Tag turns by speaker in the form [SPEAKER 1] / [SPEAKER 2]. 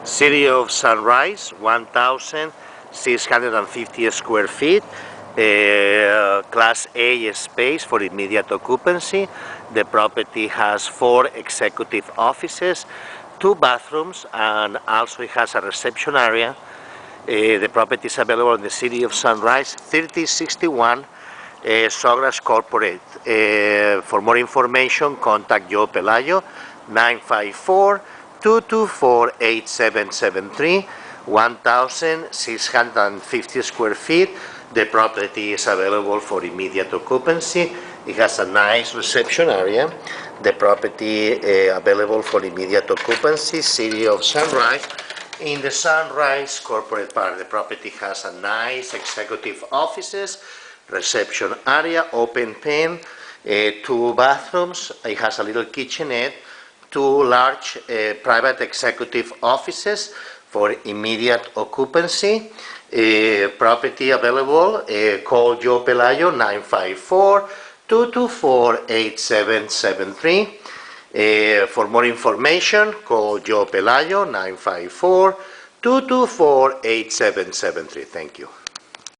[SPEAKER 1] City of Sunrise, 1,650 square feet, Class A space for immediate occupancy. The property has 4 executive offices, 2 bathrooms, and also it has a reception area. The property is available in the City of Sunrise, 3061 Sogras Corporate. For more information, contact Joe Pelayo, 954-224-8773, 1,650 square feet. The property is available for immediate occupancy. It has a nice reception area. The property available for immediate occupancy, City of Sunrise. In the Sunrise Corporate Park, the property has a nice executive offices, reception area, open pen, 2 bathrooms. It has a little kitchenette, 2 large private executive offices for immediate occupancy. Property available, call Joe Pelayo, 954-224-8773. For more information, call Joe Pelayo, 954-224-8773. Thank you.